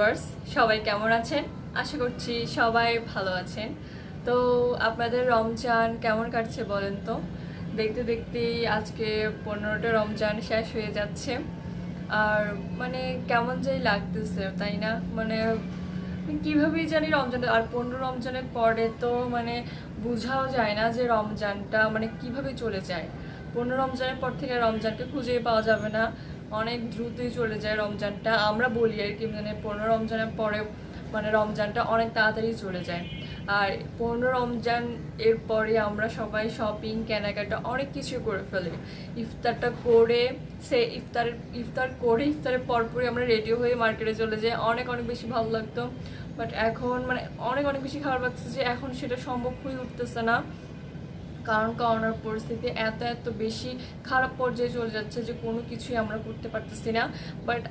Viewers, সবাই কেমন আছেন? আশা করছি সবাই ভালো আছেন। তো আপনাদের রমজান কেমন কাটছে বলেন তো? দেখতে দেখতেই আজকে 15টা রমজান শেষ হয়ে যাচ্ছে। আর মানে কেমন যাই লাগতেছে, তাই না? মানে কিভাবেই জানি রমজান, আর 15 রমজানের পরে তো মানে বোঝাও যায় না যে রমজানটা মানে কিভাবে চলে যায়। 15 রমজানের পর থেকে রমজানকে খুঁজেই পাওয়া যাবে না, অনেক দ্রুতই চলে যায় রমজানটা। আমরা বলি আর কি, মানে 15 রমজানের পরে মানে রমজানটা অনেক তাড়াতাড়ি চলে যায়। আর 15 রমজান এর পরে আমরা সবাই শপিং কেনাকাটা অনেক কিছু করে ফেলি। ইফতারটা করে ইফতারের পরপরই আমরা রেডি হয়ে মার্কেটে চলে যাই। অনেক অনেক বেশি ভালো লাগতো, বাট এখন মানে অনেক অনেক বেশি খারাপ লাগছে যে এখন সেটা সম্ভব হয়ে উঠতেছে না, কারণ করোনার পরিস্থিতি এত এত বেশি খারাপ পর্যায়ে চলে যাচ্ছে যে কোনো কিছুই আমরা করতে পারতেছি না। বাট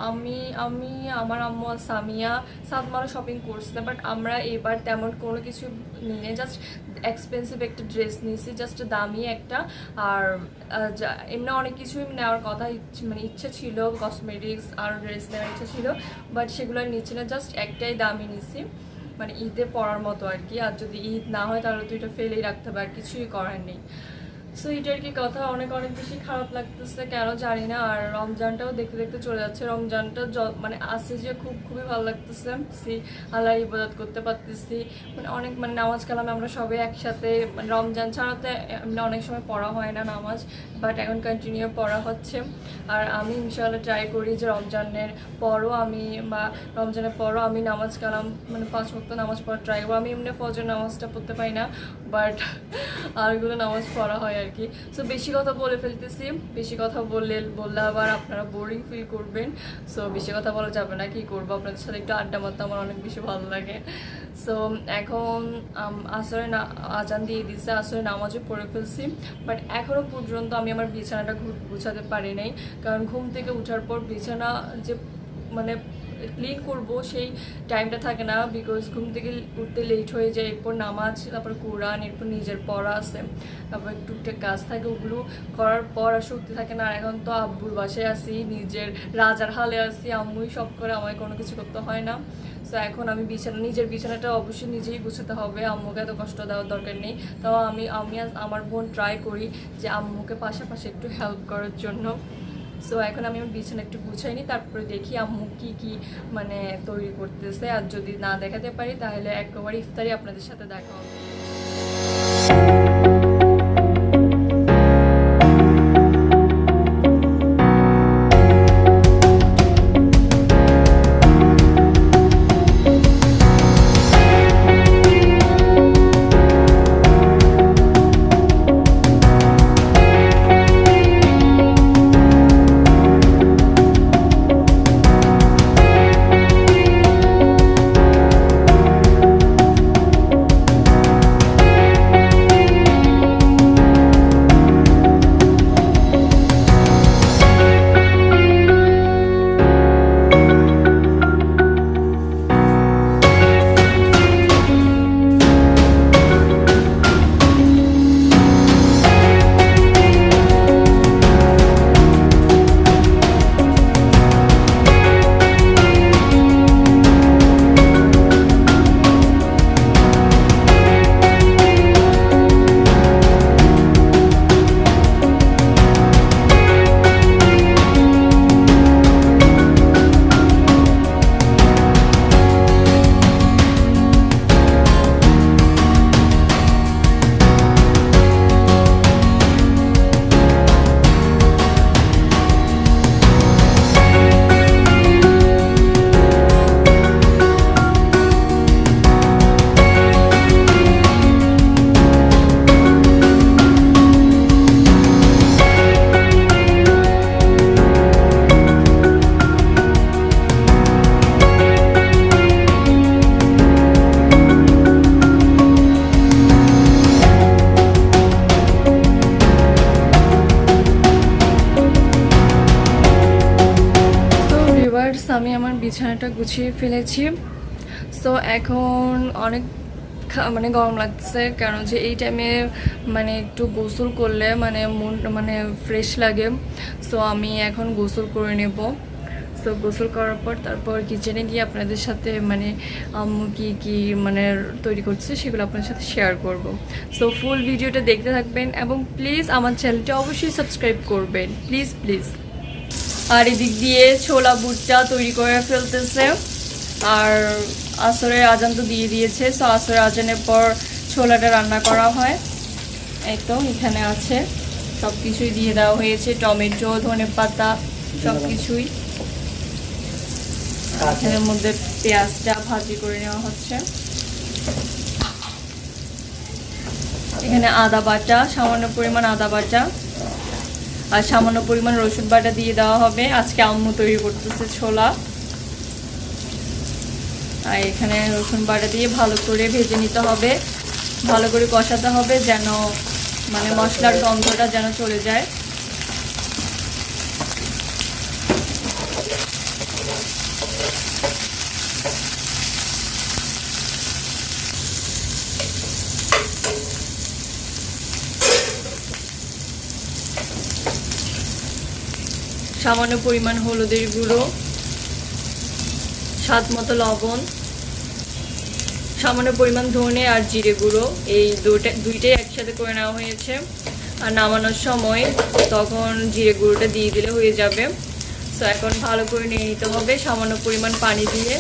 আমি আমি আমার আম্মু আর সাদমারও শপিং করছে, বাট আমরা এবার তেমন কোনো কিছু নিয়ে জাস্ট এক্সপেন্সিভ একটা ড্রেস নিয়েছি, জাস্ট দামি একটা। আর এমনি অনেক কিছুই নেওয়ার কথা, মানে ইচ্ছা ছিল, কসমেটিক্স আর ড্রেস নেওয়ার ইচ্ছা ছিল, বাট সেগুলো নিচ্ছি না, জাস্ট একটাই দামি নিছি, মানে ঈদে পড়ার মতো আর কি। আর যদি ঈদ না হয় তাহলে তো এটা ফেলেই রাখতে হবে, আর কিছুই করার নেই। সো এটার কি কথা, অনেক অনেক বেশি খারাপ লাগতেছে, কেন জানি না। আর রমজানটাও দেখতে দেখতে চলে যাচ্ছে। রমজানটা মানে আসছে যে খুবই ভালো লাগতেছে, আল্লাহর ইবাদত করতে পারতেছি, মানে অনেক মানে নামাজ কালামে আমরা সবাই একসাথে, মানে রমজান ছাড়াতে এমনি অনেক সময় পড়া হয় না নামাজ, বাট এখন কন্টিনিউ পড়া হচ্ছে। আর আমি ইনশাআল্লাহ ট্রাই করি যে রমজানের পরও আমি নামাজ কালাম মানে 5 ওয়াক্ত নামাজ পড়া ট্রাই করবো। আমি এমনি ফজর নামাজটা পড়তে পারি না, বাট আরগুলো নামাজ পড়া হয় আর কি। সো বেশি কথা বলে ফেলতেছি, বেশি কথা বললে আবার আপনারা বোরিং ফিল করবেন। সো বেশি কথা বলা যাবে না, কি করবো, আপনাদের সাথে একটু আড্ডা মারতে আমার অনেক বেশি ভালো লাগে। সো এখন আসরে আজান দিয়ে দিচ্ছে, আসরে নামাজও পড়ে ফেলছি, বাট এখনও পর্যন্ত আমি আমার বিছানাটা গুছাতে পারি নাই। কারণ ঘুম থেকে ওঠার পর বিছানা যে মানে ক্লিন করব সেই টাইমটা থাকে না, বিকজ ঘুম থেকে উঠতে লেট হয়ে যায়। এরপর নামাজ, তারপর কোরআন, এরপর নিজের পড়া আছে, তারপর টুকটাক কাজ থাকে, ওগুলো করার পর আর শক্তি থাকে না। আর এখন তো আব্বুর বাসায় আসি, নিজের রাজার হালে আসি, আম্মুই সব করে, আমায় কোনো কিছু করতে হয় না। সো এখন আমি নিজের বিছানাটা অবশ্যই নিজেই গুছাতে হবে, আম্মুকে এত কষ্ট দেওয়ার দরকার নেই। তাও আমি আমার বোন ট্রাই করি যে আম্মুকে পাশাপাশি একটু হেল্প করার জন্য। সো এখন আমি আমার বিছানা একটু গুছাইনি, তারপরে দেখি আম্মু কি মানে তৈরি করতেছে। আর যদি না দেখাতে পারি তাহলে একেবারে ইফতারি আপনাদের সাথে দেখা হবে। আমি আমার বিছানাটা গুছিয়ে ফেলেছি। সো এখন অনেক মানে গরম লাগছে, কারণ যে এই টাইমে মানে একটু গোসল করলে মানে মন মানে ফ্রেশ লাগে। সো আমি এখন গোসল করে নেব। সো তো গোসল করার পর তারপর কিচেনে গিয়ে আপনাদের সাথে মানে আম্মু কি মানে তৈরি করছে সেগুলো আপনাদের সাথে শেয়ার করব। সো ফুল ভিডিওটা দেখতে থাকবেন এবং প্লিজ আমার চ্যানেলটা অবশ্যই সাবস্ক্রাইব করবেন, প্লিজ প্লিজ। আর এদিক দিয়ে ছোলা বুটটা তৈরি করে ফেলতেছে, আর আসরের আজান তো দিয়ে দিয়েছে। সো আসরের আজানের পর ছোলাটা রান্না করা হয়। এই তো এখানে আছে, সব কিছুই দিয়ে দেওয়া হয়েছে, টমেটো, ধনেপাতা সব কিছুই। এখানের মধ্যে পেঁয়াজটা ভাজি করে নেওয়া হচ্ছে। এখানে আদা বাটা, সামান্য পরিমাণ আদা বাটা আর সামান্য পরিমাণ রসুন বাটা দিয়ে দেওয়া হবে। আজকে আম্মু তৈরি করতেছে ছোলা। আর এখানে রসুন বাটা দিয়ে ভালো করে ভেজে নিতে হবে, ভালো করে কষাতে হবে যেন মানে মশলার গন্ধটা যেন চলে যায়। সামান্য পরিমাণ হলুদের গুঁড়ো, স্বাদ মতো লবণ, সামান্য পরিমাণ ধনে আর জিরে গুঁড়ো, এই দুইটাই একসাথে করে নেওয়া হয়েছে। আর নামানোর সময় তখন জিরে গুঁড়োটা দিয়ে দিলে হয়ে যাবে। তো এখন ভালো করে নিয়ে নিতে হবে সামান্য পরিমাণ পানি দিয়ে,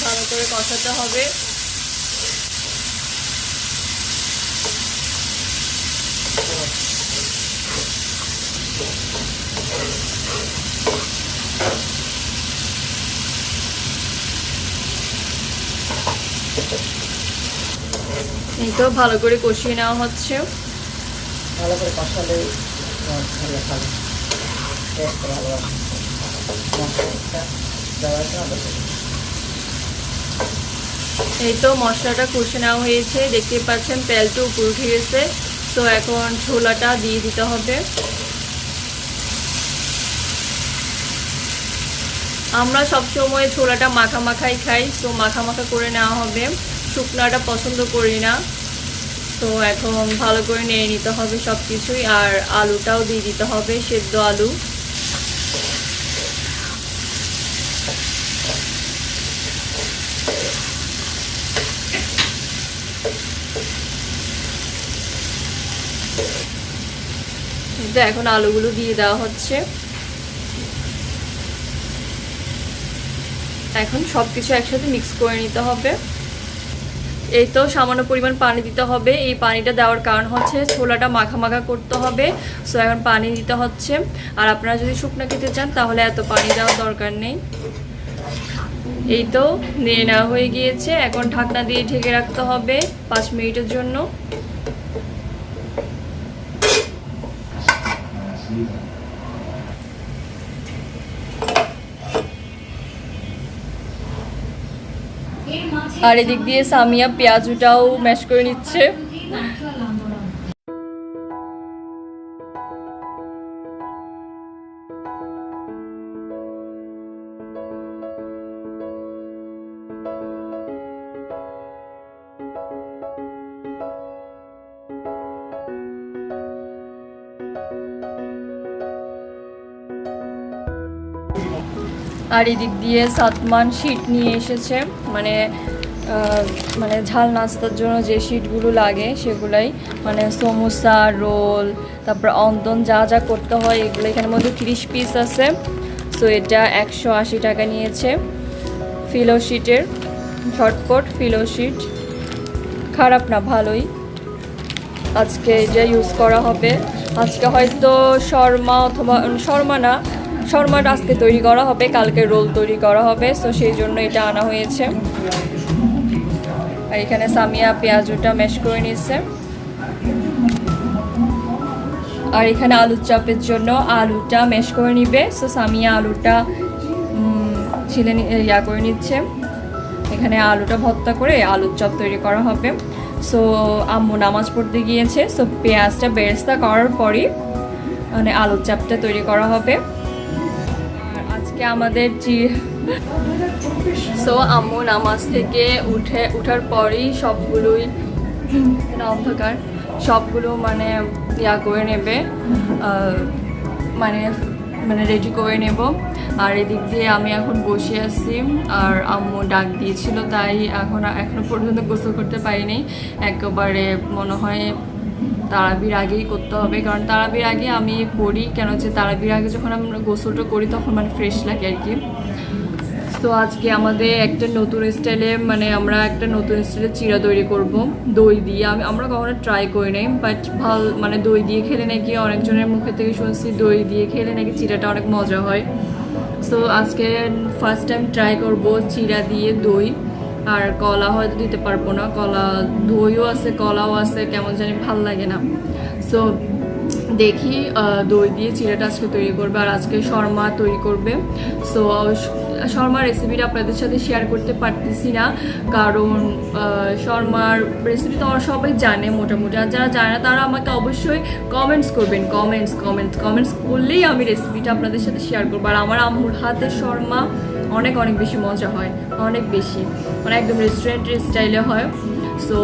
ভালো করে কষাতে হবে। এই তো ভালো করে কষিয়ে নেওয়া হচ্ছে। ভালো করে কষালে ভালো খাবে, টেস্ট ভালো আসে। এই তো মশলাটা কষে নেওয়া হয়েছে, দেখতে পাচ্ছেন তেলটা উপর উঠে গেছে। তো এখন ছোলাটা দিয়ে দিতে হবে। আমরা সবসময় ছোলাটা মাখা মাখাই খাই, তো মাখা মাখা করে নেওয়া হবে, শুকনাটা পছন্দ করি না। তো এখন ভালো করে নিয়ে নিতে হবে সব কিছুই। আর আলুটাও দিয়ে দিতে হবে, সেদ্ধ আলু। তো এখন আলুগুলো দিয়ে দেওয়া হচ্ছে। এখন সব কিছু একসাথে মিক্স করে নিতে হবে। এই তো সামান্য পরিমাণ পানি দিতে হবে। এই পানিটা দেওয়ার কারণ হচ্ছে ছোলাটা মাখা মাখা করতে হবে, সো এখন পানি দিতে হচ্ছে। আর আপনারা যদি শুকনো খেতে চান তাহলে এত পানি দেওয়ার দরকার নেই। এই তো নিয়ে নেওয়া হয়ে গিয়েছে, এখন ঢাকনা দিয়ে ঢেকে রাখতে হবে 5 মিনিটের জন্য। আর এদিক দিয়ে সামিয়া পেঁয়াজটাও ম্যাশ করে নিচ্ছে। আর এদিক দিয়ে সাতমান শীট নিয়ে এসেছে, মানে ঝাল নাস্তার জন্য যে শীটগুলো লাগে সেগুলাই, মানে সমোসা, রোল, তারপর অন্তন যা যা করতে হয় এগুলো। এখানের মধ্যে 30 পিস আছে। সো এটা 180 টাকা নিয়েছে। ফিলো শিটের, ঝটপট ফিলো শিট, খারাপ না, ভালোই। আজকে এটা ইউজ করা হবে। আজকে হয়তো শর্মা অথবা শর্মাটা আজকে তৈরি করা হবে, কালকে রোল তৈরি করা হবে। সো সেই জন্য এটা আনা হয়েছে। আর এখানে সামিয়া পেঁয়াজটা ম্যাশ করে নিচ্ছে। আর এখানে আলুর চাপের জন্য আলুটা ম্যাশ করে নিবে। সো সামিয়া আলুটা ছিলে করে নিচ্ছে। এখানে আলুটা ভর্তা করে আলুর চপ তৈরি করা হবে। সো আম্মু নামাজ পড়তে গিয়েছে, সো পেঁয়াজটা বেরেস্তা করার পরই মানে আলুর চাপটা তৈরি করা হবে। আর আজকে আমাদের সো আম্মু নামাজ থেকে উঠার পরই সবগুলোই অন্ধকার, সবগুলো মানে করে নেবে, মানে মানে রেডি করে নেব। আর এদিক দিয়ে আমি এখন বসে আছি, আর আম্মু ডাক দিয়েছিল তাই এখনো পর্যন্ত গোসল করতে পারিনি। একেবারে মনে হয় তারাবির আগেই করতে হবে, কারণ তারাবির আগে আমি করি কেন যে তারাবির আগে যখন আমরা গোসলটা করি তখন মানে ফ্রেশ লাগে আর কি। তো আজকে আমাদের একটা নতুন স্টাইলে আমরা একটা নতুন স্টাইলে চিড়া তৈরি করব দই দিয়ে। আমরা কখনো ট্রাই করি নাই, বাট দই দিয়ে খেলে নাকি অনেকজনের মুখে থেকে শুনছি দই দিয়ে খেলে নাকি চিড়াটা অনেক মজা হয়। সো আজকে ফার্স্ট টাইম ট্রাই করব চিড়া দিয়ে দই। আর কলা হয়তো দিতে পারবো না, কলা দইও আছে কলাও আছে, কেমন জানি ভাল লাগে না। সো দেখি দই দিয়ে চিড়াটা আজকে তৈরি করবে। আর আজকে শর্মা তৈরি করবে। সো শর্মার রেসিপিটা আপনাদের সাথে শেয়ার করতে পারতেছি না, কারণ শর্মার রেসিপি তো সবাই জানে মোটামুটি। আর যারা জানে না তারা আমাকে অবশ্যই কমেন্টস করবেন, কমেন্টস করলেই আমি রেসিপিটা আপনাদের সাথে শেয়ার করবো। আর আমার আম্মুর হাতের শর্মা অনেক বেশি মজা হয়, অনেক বেশি, একদম রেস্টুরেন্টের স্টাইলে হয়। সো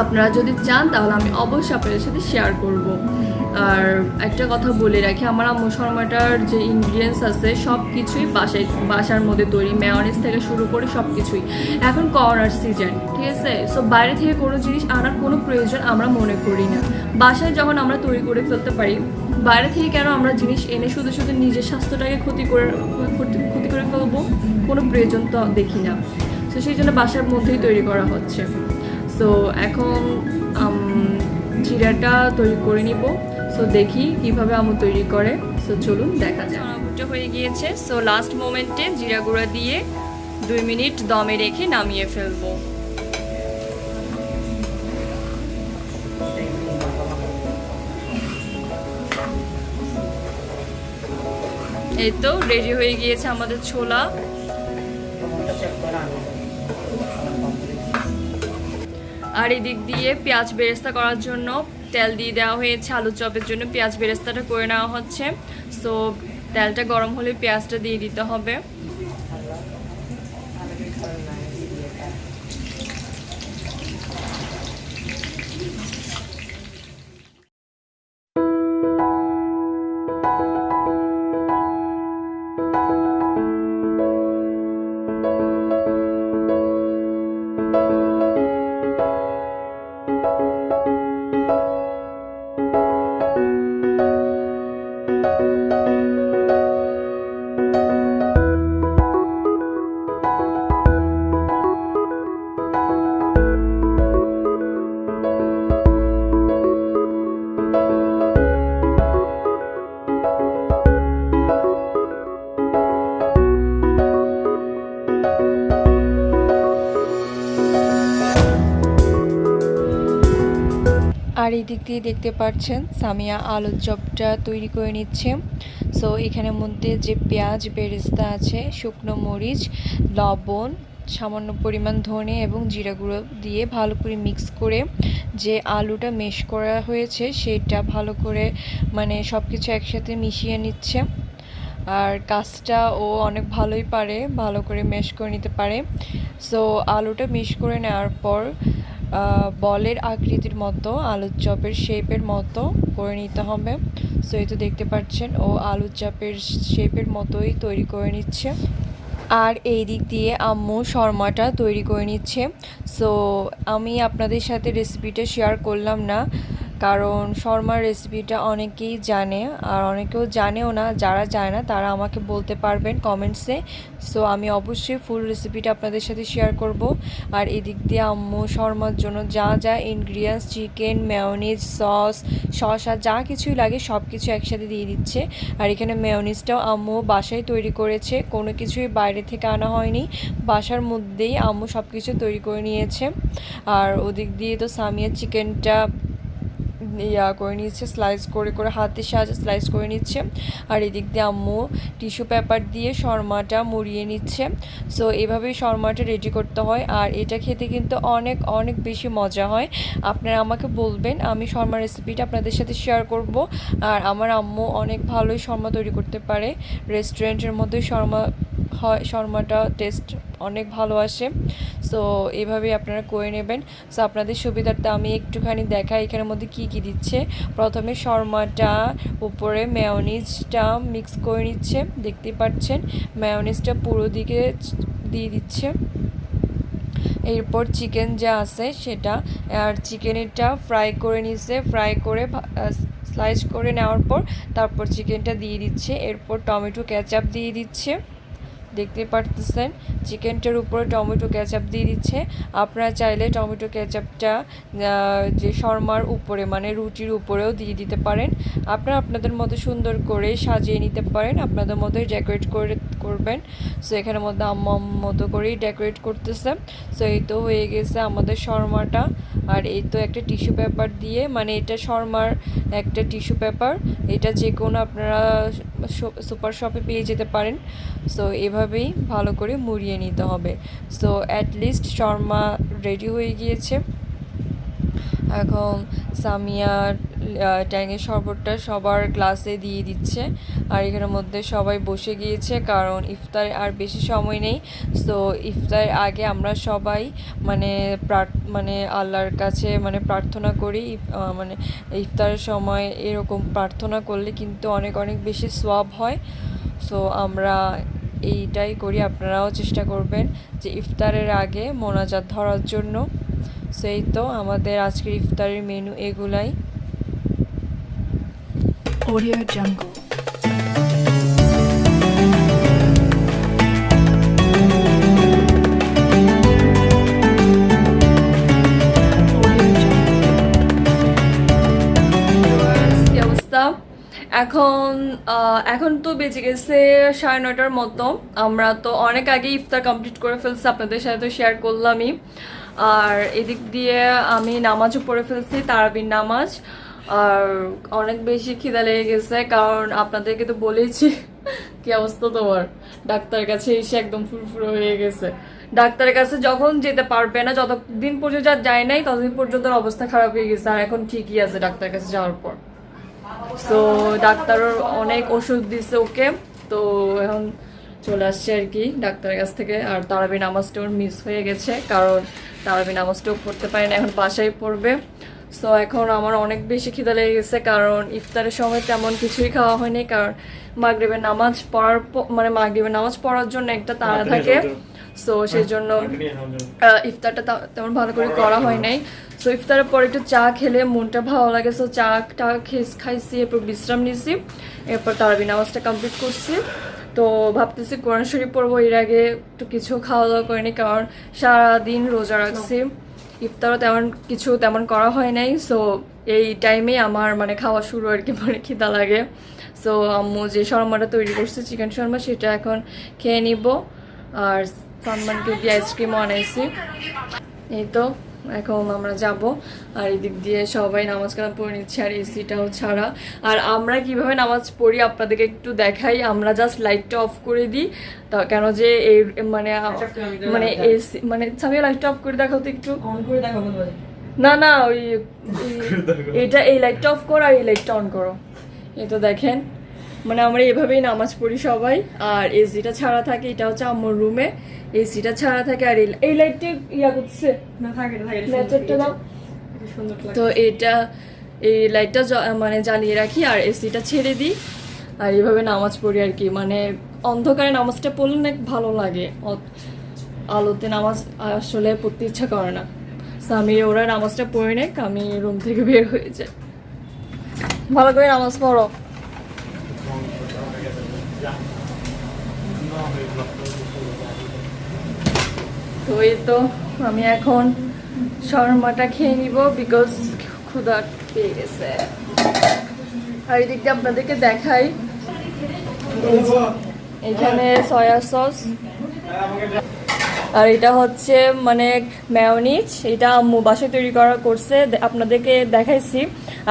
আপনারা যদি চান তাহলে আমি অবশ্যই আপনাদের সাথে শেয়ার করব। আর একটা কথা বলে রাখি, আমার আম্মু শর্মাটার যে ইনগ্রিডিয়েন্টস আছে সব কিছুই বাসার মধ্যে তৈরি, মেয়োনিজ থেকে শুরু করে সব কিছুই। এখন করোনার সিজন, ঠিক আছে? সো বাইরে থেকে কোনো জিনিস আনার কোনো প্রয়োজন আমরা মনে করি না। বাসায় যখন আমরা তৈরি করে ফেলতে পারি, বাইরে থেকে কেন আমরা জিনিস এনে শুধু নিজের স্বাস্থ্যটাকে ক্ষতি করে ফেলবো, কোনো প্রয়োজন তো দেখি না। সো সেই জন্য বাসার মধ্যেই তৈরি করা হচ্ছে। সো এখন চিড়াটা তৈরি করে নিব। সো দেখি কিভাবে আম্মু তৈরি করে। সো চলুন দেখা যায়। চানাচুরটা হয়ে গিয়েছে। সো লাস্ট মোমেন্টে জিরা গুঁড়া দিয়ে 2 মিনিট দমে রেখে নামিয়ে ফেলবো। এই তো রেডি হয়ে গিয়েছে আমাদের ছোলা। আর এদিক দিয়ে পেঁয়াজ বেরেস্তা করার জন্য তেল দিয়ে দেওয়া হয়েছে। আলু চপের জন্য পেঁয়াজ বেরেস্তাটা করে নেওয়া হচ্ছে। সো তেলটা গরম হলে পেঁয়াজটা দিয়ে দিতে হবে। আর এই দিক দিয়ে দেখতে পাচ্ছেন সামিয়া আলুর চপটা তৈরি করে নিচ্ছে। সো এখানের মধ্যে যে পেঁয়াজ বেরেস্তা আছে, শুকনো মরিচ, লবণ, সামান্য পরিমাণ ধনে এবং জিরা গুঁড়ো দিয়ে ভালো করে মিক্স করে যে আলুটা মেশ করা হয়েছে সেটা ভালো করে সব কিছু একসাথে মিশিয়ে নিচ্ছে। আর কাজটা ও অনেক ভালোই পারে, ভালো করে মেশ করে নিতে পারে। সো আলুটা মিশ করে নেওয়ার পর বলের আকৃতির মতো আলুর চপের শেপের মতো করে নিতে হবে। সো এই তো দেখতে পাচ্ছেন ও আলুর চপের শেপের মতোই তৈরি করে নিচ্ছে। আর এই দিক দিয়ে আম্মু শর্মাটা তৈরি করে নিচ্ছে। সো আমি আপনাদের সাথে রেসিপিটা শেয়ার করলাম না, কারণ শর্মার রেসিপিটা অনেকেই জানে আর অনেকেও জানেও না। যারা জানে না তারা আমাকে বলতে পারবেন কমেন্টসে। সো আমি অবশ্যই ফুল রেসিপিটা আপনাদের সাথে শেয়ার করব। আর এদিক দিয়ে আম্মু শর্মার জন্য যা যা ইনগ্রিডিয়েন্টস, চিকেন, মেয়োনিজ, সস, শসা যা কিছুই লাগে সব কিছু একসাথে দিয়ে দিচ্ছে। আর এখানে মেয়োনিজটাও আম্মু বাসায় তৈরি করেছে, কোনো কিছুই বাইরে থেকে আনা হয়নি, বাসার মধ্যেই আম্মু সব কিছু তৈরি করে নিয়েছে। আর ওদিক দিয়ে তো সামিয়া চিকেনটা করে নিচ্ছে, স্লাইস করে হাতের সাহায্যে স্লাইস করে নিচ্ছে। আর এদিক দিয়ে আম্মু টিস্যু পেপার দিয়ে শর্মাটা মুড়িয়ে নিচ্ছে। সো এভাবেই শর্মাটা রেডি করতে হয়। আর এটা খেতে কিন্তু অনেক বেশি মজা হয়। আপনারা আমাকে বলবেন, আমি শর্মার রেসিপিটা আপনাদের সাথে শেয়ার করব। আর আমার আম্মু অনেক ভালোই শর্মা তৈরি করতে পারে, রেস্টুরেন্টের মধ্যে শর্মা হয়, শর্মাটা টেস্ট অনেক ভালো আসে। সো এভাবেই আপনারা করে নেবেন। সো আপনাদের সুবিধার্থে আমি একটুখানি দেখাই এখানের মধ্যে কি কি দিচ্ছে। প্রথমে শর্মাটা উপরে মেয়োনিজটা মিক্স করে নিচ্ছে, দেখতেই পাচ্ছেন মেয়োনিজটা পুরো দিকে দিয়ে দিচ্ছে। এরপর চিকেন যা আছে সেটা, আর চিকেনটা ফ্রাই করে নিচ্ছে, ফ্রাই করে স্লাইস করে নেওয়ার পর তারপর চিকেনটা দিয়ে দিচ্ছে। এরপর টমেটো কেচাপ দিয়ে দিচ্ছে, দেখতে পারতেছেন চিকেনটার উপরে টমেটো কেচাপ দিয়ে দিচ্ছে। আপনারা চাইলে টমেটো কেচাপটা যে শর্মার উপরে মানে রুটির উপরেও দিয়ে দিতে পারেন। আপনারা আপনাদের মতো সুন্দর করে সাজিয়ে নিতে পারেন, আপনাদের মতোই ডেকোরেট করবেন। সো এখানের মধ্যে আম্মা মতো করেই ডেকোরেট করতেছে। সো এই তো হয়ে গেছে আমাদের শর্মাটা। আর এই তো একটা টিস্যু পেপার দিয়ে, মানে এটা শর্মার একটা টিস্যু পেপার, এটা যে কোনো আপনারা সুপার শপে পেয়ে যেতে পারেন। সো এভাবেই ভালো করে মুড়িয়ে নিতে হবে। সো অ্যাটলিস্ট শর্মা রেডি হয়ে গিয়েছে। এখন সামিয়ার ট্যাঙের শরবতটা সবার গ্লাসে দিয়ে দিচ্ছে। আর এখানের মধ্যে সবাই বসে গিয়েছে, কারণ ইফতারে আর বেশি সময় নেই। সো ইফতারের আগে আমরা সবাই মানে আল্লাহর কাছে মানে প্রার্থনা করি, মানে ইফতারের সময় এরকম প্রার্থনা করলে কিন্তু অনেক অনেক বেশি সওয়াব হয়। সো আমরা এইটাই করি, আপনারাও চেষ্টা করবেন যে ইফতারের আগে মোনাজাত ধরার জন্য। সেই তো আমাদের আজকের ইফতারের মেনু এগুলাই। Audio Jungle. কি অবস্থা? এখন তো বেজে গেছে 9:30টার মতো। আমরা তো অনেক আগে ইফতার কমপ্লিট করে ফেলছি, আপনাদের সাথে তো শেয়ার করলামই। আর এদিক দিয়ে আমি নামাজও পড়ে ফেলছি, তারাবির নামাজ। আর অনেক বেশি খিদা লেগে গেছে, কারণ আপনাদেরকে তো বলেছি কি অবস্থা তোমার, ডাক্তারের কাছে এসে একদম ফুরফুরে হয়ে গেছে। ডাক্তারের কাছে যখন যেতে পারবে না, যতদিন পর্যন্ত যায় নাই ততদিন পর্যন্ত অবস্থা খারাপ হয়ে গেছে। আর এখন ঠিকই আছে ডাক্তারের কাছে যাওয়ার পর। সো ডাক্তারও অনেক ওষুধ দিচ্ছে ওকে। তো এখন চলে আসছে আর কি ডাক্তারের কাছ থেকে। আর তারাবি নামাজটাও মিস হয়ে গেছে, কারণ তারাবি নামাজটাও পড়তে পারে না, এখন বাসায় পড়বে। সো এখন আমার অনেক বেশি খিদা লেগে গেছে, কারণ ইফতারের সময় তেমন কিছুই খাওয়া হয়নি, কারণ মাগরিবের নামাজ পড়ার জন্য একটা তাড়া থাকে। সো সেই জন্য ইফতারটা তেমন ভালো করে করা হয় নাই। সো ইফতারের পর একটু চা খেলে মনটা ভালো লাগে। সো চাটা খাইছি, এরপর বিশ্রাম নিছি, এরপর তারাবি নামাজটা কমপ্লিট করছি। তো ভাবতেছি কোরআন শরীফ পড়বো, এর আগে একটু কিছু খাওয়া দাওয়া করিনি, কারণ সারাদিন রোজা রাখছি। ইফতারও তেমন করা হয় নাই। সো এই টাইমেই আমার মানে খাওয়া শুরু আর কি, মানে খিদা লাগে। সো আম্মু যে শর্মাটা তৈরি করছে চিকেন শর্মা, সেটা এখন খেয়ে নিব। আর সালমানকে দিয়ে আইসক্রিমও আনাইছি। এই তো এখন আমরা যাব। আর এদিক দিয়ে সবাই নামাজ কালাম পড়ে নিচ্ছে, আর এসিটাও ছাড়া। আর আমরা কিভাবে নামাজ পড়ি আপনাদেরকে একটু দেখাই। আমরা জাস্ট লাইটটা অফ করে দিই, তা কেন যে এই মানে এসি মানে সামিয়া লাইটটা অফ করে দেখাও তো একটু। অন করে দেখাবো না ওই এটা, এই লাইটটা অফ করো আর এই লাইটটা অন করো। এই তো দেখেন, মানে আমরা এভাবেই নামাজ পড়ি সবাই। আর এসিটা ছাড়া থাকে, এটা হচ্ছে আম্মুর রুমে, এসিটা ছাড়া থাকে। আর এই লাইটটা ইয়া করছে না, থাকে ল্যাপটপটা দাও। তো এটা এই লাইটটা মানে জ্বালিয়ে রাখি আর এসিটা ছেড়ে দিই, আর এইভাবে নামাজ পড়ি আর কি। মানে অন্ধকারে নামাজটা পড়লে না ভালো লাগে, আলোতে নামাজ আসলে পড়তে ইচ্ছা করে না। তো আমি ওরা নামাজটা পড়ে নেই, আমি রুম থেকে বের হয়ে যাই। ভালো করে নামাজ পড়ো। তো এই তো আমি এখন শর্মাটা খেয়ে নিব, বিকজ ক্ষুধা পেয়ে গেছে। আর এদিক দিয়ে আপনাদেরকে দেখাই, এখানে সয়া সস, আর এটা হচ্ছে মানে মেয়োনিজ, এটা আম্মু বাসায় তৈরি করছে, আপনাদেরকে দেখাইছি।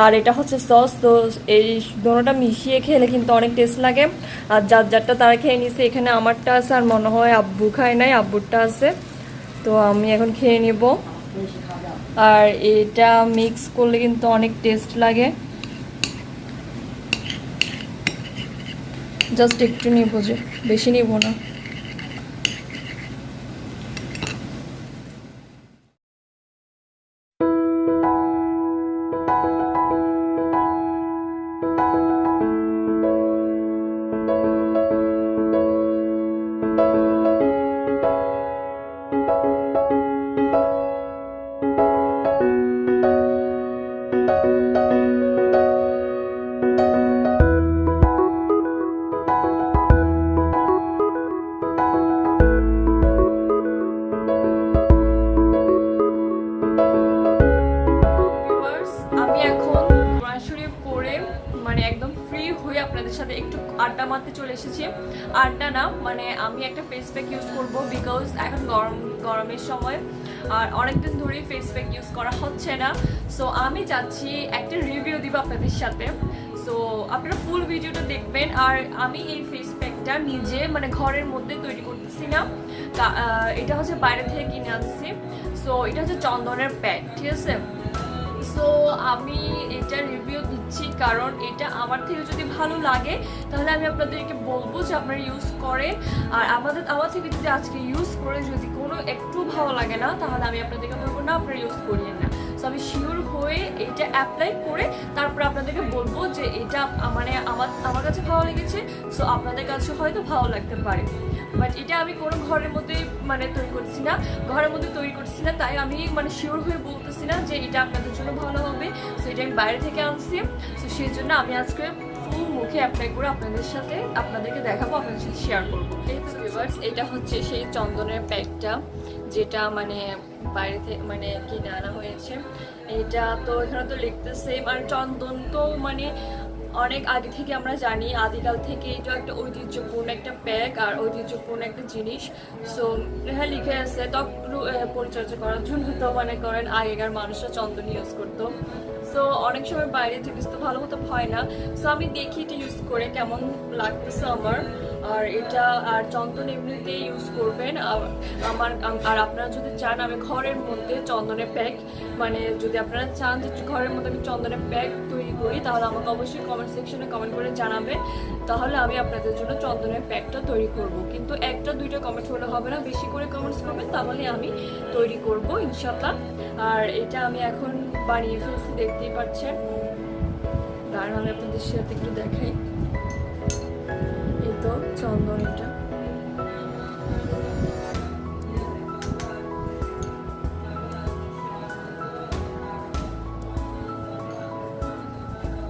আর এটা হচ্ছে সস। তো এই দুটোটা মিশিয়ে খেলে কিন্তু অনেক টেস্ট লাগে। আর যারটা তারা খেয়ে নিছে, এখানে আমারটা আছে, আর মনে হয় আব্বু খায় নাই, আব্বুরটা আছে। তো আমি এখন খেয়ে নিব। আর এটা মিক্স করলে কিন্তু অনেক টেস্ট লাগে। জাস্ট একটু নিব, যে বেশি নিব না। সাথে একটু আড্ডা মারতে চলে এসেছি। আড্ডা না, মানে আমি একটা ফেস প্যাক ইউজ করব, বিকজ এখন গরমের সময় আর অনেকদিন ধরেই ফেস প্যাক ইউজ করা হচ্ছে না। সো আমি চাচ্ছি একটা রিভিউ দিব আপনাদের সাথে। সো আপনারা ফুল ভিডিওটা দেখবেন। আর আমি এই ফেস প্যাকটা নিজে মানে ঘরের মধ্যে তৈরি করতেছি না, এটা হচ্ছে বাইরে থেকে কিনে আনছি। সো এটা হচ্ছে চন্দনের প্যাক, ঠিক আছে। সো আমি এটা রিভিউ দিচ্ছি কারণ এটা আমার থেকে যদি ভালো লাগে তাহলে আমি আপনাদেরকে বলবো যে আপনারা ইউজ করেন। আর আমার থেকে যদি আজকে ইউজ করে যদি কোনো একটু ভালো লাগে না তাহলে আমি আপনাদেরকে বলবো না আপনারা ইউজ করিয়েন না। সো আমি শিওর হয়ে এটা অ্যাপ্লাই করে তারপর আপনাদেরকে বলবো যে এটা মানে আমার কাছে ভালো লেগেছে, সো আপনাদের কাছে হয়তো ভালো লাগতে পারে। বাট এটা আমি কোনো ঘরের মধ্যে মানে তৈরি করছি না, তাই আমি মানে শিওর হয়ে বলতেছি না যে এটা আপনাদের জন্য ভালো হবে। সো এটা আমি বাইরে থেকে আনছি, সো সেই জন্য আমি আজকে ফুল মুখে অ্যাপ্লাই করে আপনাদেরকে দেখাবো, আপনাদের সাথে শেয়ার করবো। ভিউয়ার্স, এটা হচ্ছে সেই চন্দনের প্যাকটা যেটা মানে বাইরে থেকে মানে কিনে আনা হয়েছে। এটা তো এখানে তো লিখতেছে মানে চন্দন তো মানে অনেক আগে থেকে আমরা জানি, আদিকাল থেকে এটা একটা ঐতিহ্যপূর্ণ একটা প্যাক আর ঐতিহ্যপূর্ণ একটা জিনিস। সো হ্যাঁ লিখে আছে ত্বক পরিচর্যা করার জন্য তো মনে করেন আগেকার মানুষরা চন্দন ইউজ করতো। সো অনেক সময় বাইরে থেকে তো ভালো মতো হয় না। সো আমি দেখি এটা ইউজ করে কেমন লাগতেছে আমার। আর এটা আর চন্দন এমনিতে ইউজ করবেন। আর আপনারা যদি চান আমি ঘরের মধ্যে চন্দনের প্যাক মানে যদি আপনারা চান যে ঘরের মধ্যে আমি চন্দনের প্যাক তৈরি করি তাহলে আমাকে অবশ্যই কমেন্ট সেকশনে কমেন্ট করে জানাবেন, তাহলে আমি আপনাদের জন্য চন্দনের প্যাকটা তৈরি করব। কিন্তু একটা দুইটা কমেন্ট হলে হবে না, বেশি করে কমেন্টস করবেন তাহলে আমি তৈরি করব ইনশাআল্লাহ। আর এটা আমি এখন বানিয়ে ফেলছি, দেখতেই পাচ্ছেন। তার আমি আপনাদের সাথে একটু দেখাই। এই তো চন্দন, এটা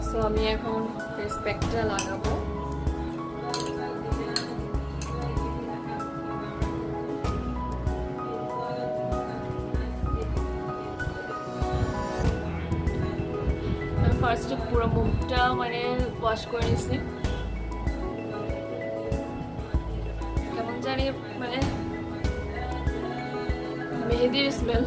সো আমি এখন ফেস প্যাকটা লাগাবো। ফার্স্টে পুরো মুখটা মানে ওয়াশ করে নিয়েছি। কেমন জানি মানে মেহেদির স্মেল।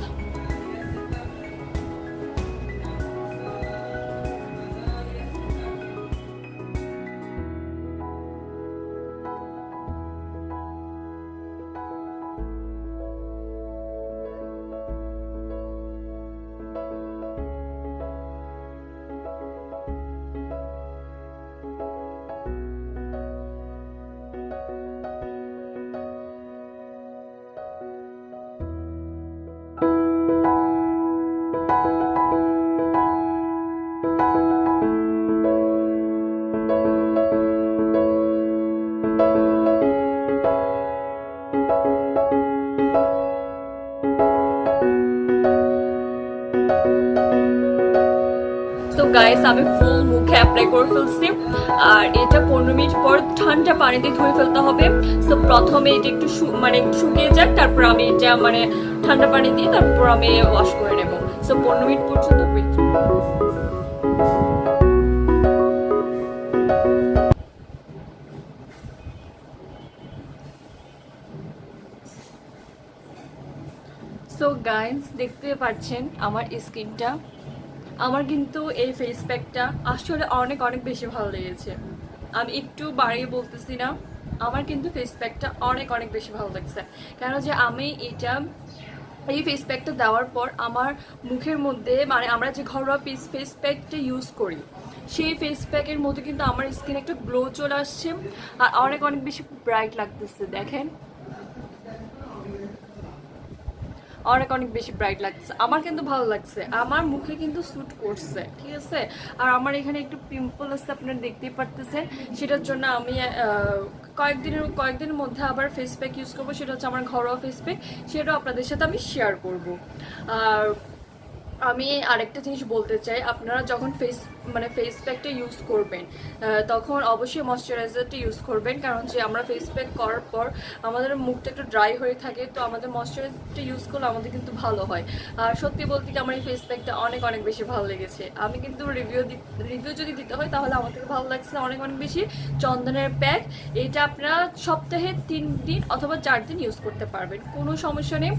তো গাইস আমি ফুল মুখে অ্যাপ্লাই করে ফেলছি। আর এটা 15 মিনিট পর ঠান্ডা পানি দিয়ে ধুয়ে ফেলতে হবে। সো প্রথমে এটা একটু মানে শুকিয়ে যাক, তারপর আমি এটা মানে ঠান্ডা পানি দিয়ে তারপর আমি ওয়াশ করে নেব। সো 15 মিনিট পর্যন্ত ওয়েট। সো গাইস দেখতে পাচ্ছেন আমার স্কিনটা। আমার কিন্তু এই ফেস প্যাকটা আসলে অনেক অনেক বেশি ভালো লেগেছে। আমি একটু বাড়িয়ে বলতেছি না, আমার কিন্তু ফেস প্যাকটা অনেক অনেক বেশি ভালো লাগছে। কেন যে আমি এই ফেস প্যাকটা দেওয়ার পর আমার মুখের মধ্যে মানে আমরা যে ঘরোয়া ফেস প্যাকটা ইউজ করি সেই ফেস প্যাকের মধ্যে কিন্তু আমার স্কিন একটা গ্লো চলে আসছে আর অনেক অনেক বেশি ব্রাইট লাগতেছে। দেখেন অনেক অনেক বেশি ব্রাইট লাগছে, আমার কিন্তু ভালো লাগছে, আমার মুখে কিন্তু স্যুট করছে, ঠিক আছে। আর আমার এখানে একটু পিম্পল আছে আপনারা দেখতেই পারতেছেন, সেটার জন্য আমি কয়েকদিনের মধ্যে আবার ফেস প্যাক ইউজ করবো, সেটা হচ্ছে আমার ঘরোয়া ফেস প্যাক, সেটাও আপনাদের সাথে আমি শেয়ার করব। আর আমি আরেকটা জিনিস বলতে চাই, আপনারা যখন ফেস মানে ফেস প্যাকটা ইউজ করবেন তখন অবশ্যই ময়শ্চারাইজারটা ইউজ করবেন, কারণ যে আমরা ফেস প্যাক করার পর আমাদের মুখটা একটু ড্রাই হয়ে থাকে, তো আমাদের ময়শ্চারাইজারটা ইউজ করলে আমাদের কিন্তু ভালো হয়। আর সত্যি বলতে কি আমার এই ফেস প্যাকটা অনেক অনেক বেশি ভালো লেগেছে। আমি কিন্তু রিভিউ যদি দিতে হয় তাহলে আমার থেকে ভালো লাগছে অনেক অনেক বেশি চন্দনের প্যাক। এটা আপনারা সপ্তাহে 3 দিন অথবা 4 দিন ইউজ করতে পারবেন, কোনো সমস্যা নেই।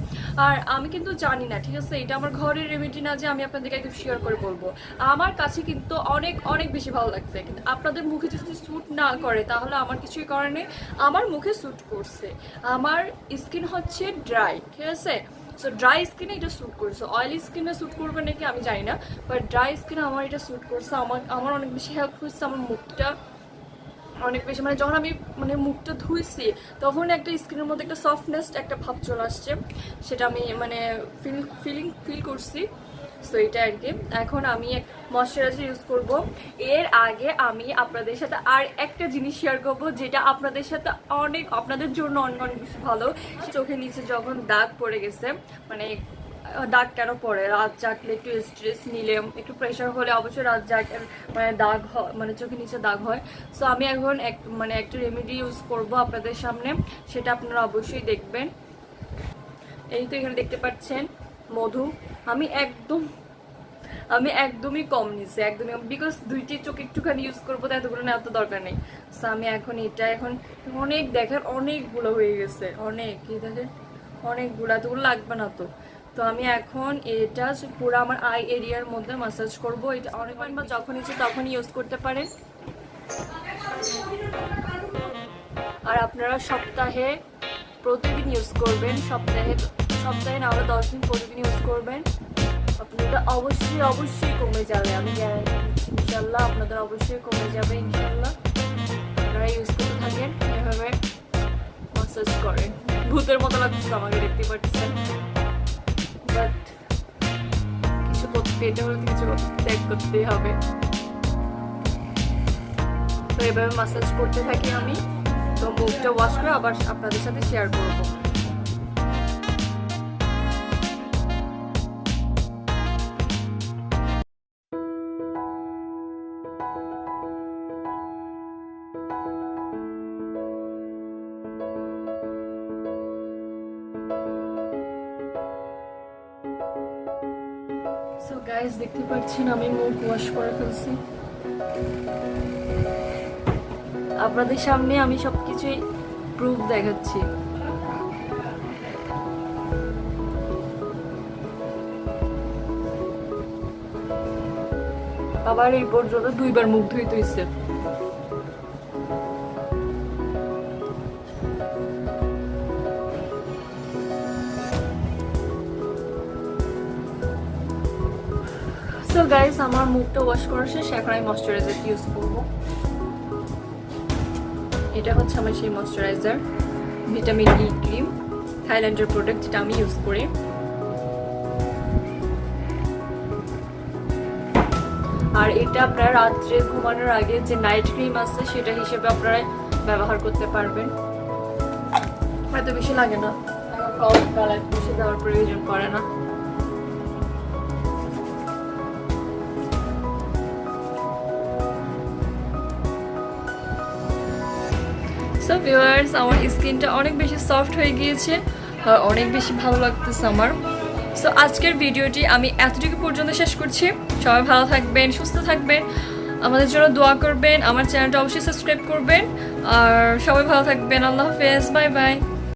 আর আমি কিন্তু জানি না, ঠিক আছে, এটা আমার ঘরের রেমেডি না যে আমি আপনাদেরকে একদম শেয়ার করে বলবো। আমার কাছে কিন্তু অনেক অনেক বেশি ভালো লাগছে, কিন্তু আপনাদের মুখে যদি স্যুট না করে তাহলে আমার কিছুই করার নেই। আমার মুখে স্যুট করছে, আমার স্কিন হচ্ছে ড্রাই, ঠিক আছে। সো ড্রাই স্কিনে এটা স্যুট করছে, অয়েলি স্কিনে স্যুট করবে নাকি আমি জানি না, বাট ড্রাই স্কিনে আমার এটা স্যুট করছে। আমার অনেক বেশি হেল্প করছে, আমার মুখটা অনেক বেশি মানে যখন আমি মানে মুখটা ধুইছি তখন একটা স্কিনের মধ্যে একটা সফটনেস একটা ভাব চলে আসছে, সেটা আমি মানে ফিল করছি। সো এটা আর কি। এখন আমি ময়শ্চারাইজার ইউজ করব। এর আগে আমি আপনাদের সাথে আর একটা জিনিস শেয়ার করবো, যেটা আপনাদের সাথে আপনাদের জন্য অনেক অনেক বেশি ভালো। চোখের নিচে যখন দাগ পড়ে গেছে, মানে দাগ কেন পড়ে, রাত জাগলে একটু স্ট্রেস নিলে একটু প্রেশার হলে অবশ্যই রাত জাগের মানে দাগ হয়, মানে চোখের নিচে দাগ হয়। সো আমি এখন একটা রেমেডি ইউজ করব আপনাদের সামনে, সেটা আপনারা অবশ্যই দেখবেন। এই তো এখানে দেখতে পাচ্ছেন মধু। আমি একদমই কম নিচ্ছি, একদমই, বিকজ দুইটি চোখ একটুখানি ইউজ করবো, তো এতগুলো না, এত দরকার নেই। সো আমি এখন অনেক দেখেন অনেকগুলো হয়ে গেছে, কি দেখেন অনেকগুলো, এতগুলো লাগবে না তো। তো আমি এখন এটা পুরো আমার আই এরিয়ার মধ্যে ম্যাসাজ করব। এটা অনেক বা যখন ইচ্ছে তখন ইউজ করতে পারেন। আর আপনারা সপ্তাহে প্রতিদিন ইউজ করবেন, সপ্তাহে না হলে 10 দিন প্রতিদিন ইউজ করবেন। আপনাদের অবশ্যই কমে যাবে, আমি গ্যারান্টি দিচ্ছি। ইনশাল্লাহ আপনাদের অবশ্যই কমে যাবে, ইনশাল্লাহ। আপনারা ইউজ করতে থাকেন, এভাবে ম্যাসাজ করেন। ভূতের মতো লাগছে আমাকে, দেখতে পাচ্ছেন, বাট কিছু পেটে হলে কিছু ত্যাগ করতেই হবে। তো এভাবে ম্যাসাজ করতে থাকি আমি। তো মুখটা ওয়াশ করে আবার আপনাদের সাথে শেয়ার করবো। সো গাইস, দেখতে পাচ্ছেন আমি মুখ ওয়াশ করে ফেলছি। আপনাদের সামনে আমি সবকিছুই প্রুফ দেখাচ্ছি। আবার এই পর্যন্ত 2বার মুখ ধুইতে হইছে। সো গাইস, আমার মুখটা ওয়াশ করা শেষ, এখন আমি ময়শ্চারাইজার ইউজ করব। এটা হচ্ছে আমার সেই ময়শ্চারাইজার, ভিটামিন ই ক্রিম, থাইল্যান্ডের প্রোডাক্ট, যেটা আমি ইউজ করি। আর এটা আপনারা রাত্রে ঘুমানোর আগে যে নাইট ক্রিম আছে সেটা হিসেবে আপনারা ব্যবহার করতে পারবেন। এত বেশি লাগে না, বেশি দেওয়ার প্রয়োজন পড়ে না। সো ভিউয়ার্স, আমার স্কিনটা অনেক বেশি সফট হয়ে গিয়েছে আর অনেক বেশি ভালো লাগতেছে আমার। সো আজকের ভিডিওটি আমি এতটুকু পর্যন্ত শেষ করছি। সবাই ভালো থাকবেন, সুস্থ থাকবেন, আমাদের জন্য দোয়া করবেন, আমার চ্যানেলটা অবশ্যই সাবস্ক্রাইব করবেন। আর সবাই ভালো থাকবেন। আল্লাহ হাফেজ, বাই বাই।